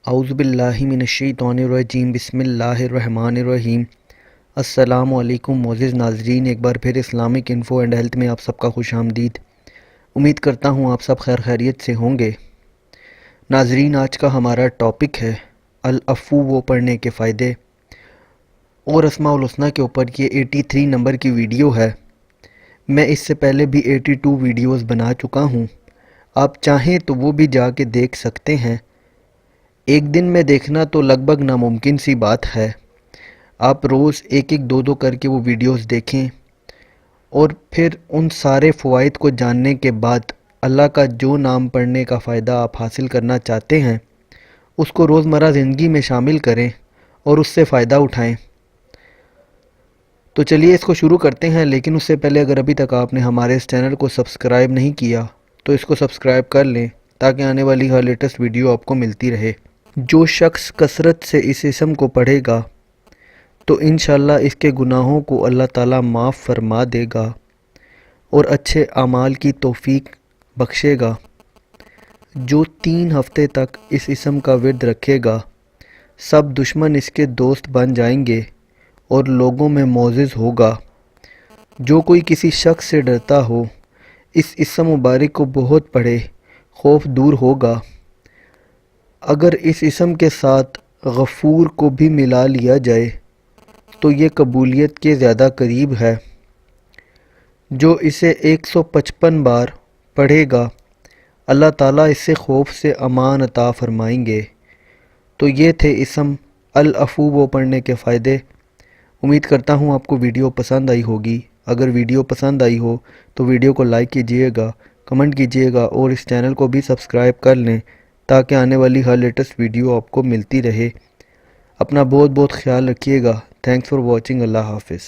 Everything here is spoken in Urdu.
اعوذ باللہ من الشیطان الرجیم بسم اللہ الرحمن الرحیم۔ السلام علیکم معزز ناظرین، ایک بار پھر اسلامک انفو اینڈ ہیلتھ میں آپ سب کا خوش آمدید۔ امید کرتا ہوں آپ سب خیر خیریت سے ہوں گے۔ ناظرین، آج کا ہمارا ٹاپک ہے العفو و پڑھنے کے فائدے، اور اسماء الحسنی کے اوپر یہ 83 نمبر کی ویڈیو ہے۔ میں اس سے پہلے بھی 82 ویڈیوز بنا چکا ہوں، آپ چاہیں تو وہ بھی جا کے دیکھ سکتے ہیں۔ ایک دن میں دیکھنا تو لگ بھگ ناممکن سی بات ہے۔ آپ روز ایک ایک دو کر کے وہ ویڈیوز دیکھیں، اور پھر ان سارے فوائد کو جاننے کے بعد اللہ کا جو نام پڑھنے کا فائدہ آپ حاصل کرنا چاہتے ہیں اس کو روزمرہ زندگی میں شامل کریں اور اس سے فائدہ اٹھائیں۔ تو چلیے اس کو شروع کرتے ہیں، لیکن اس سے پہلے اگر ابھی تک آپ نے ہمارے اس چینل کو سبسکرائب نہیں کیا تو اس کو سبسکرائب کر لیں تاکہ آنے والی ہر لیٹسٹ ویڈیو آپ کو ملتی رہے۔ جو شخص کثرت سے اس اسم کو پڑھے گا تو انشاءاللہ اس کے گناہوں کو اللہ تعالیٰ معاف فرما دے گا اور اچھے اعمال کی توفیق بخشے گا۔ جو 3 ہفتے تک اس اسم کا ورد رکھے گا، سب دشمن اس کے دوست بن جائیں گے اور لوگوں میں معزز ہوگا۔ جو کوئی کسی شخص سے ڈرتا ہو، اس اسم مبارک کو بہت پڑھے، خوف دور ہوگا۔ اگر اس اسم کے ساتھ غفور کو بھی ملا لیا جائے تو یہ قبولیت کے زیادہ قریب ہے۔ جو اسے 155 بار پڑھے گا، اللہ تعالیٰ اس سے خوف سے امان عطا فرمائیں گے۔ تو یہ تھے اسم العفو و پڑھنے کے فائدے۔ امید کرتا ہوں آپ کو ویڈیو پسند آئی ہوگی۔ اگر ویڈیو پسند آئی ہو تو ویڈیو کو لائک کیجئے گا، کمنٹ کیجئے گا اور اس چینل کو بھی سبسکرائب کر لیں تاکہ آنے والی ہر لیٹسٹ ویڈیو آپ کو ملتی رہے۔ اپنا بہت بہت خیال رکھیے گا۔ Thanks for watching. اللہ حافظ۔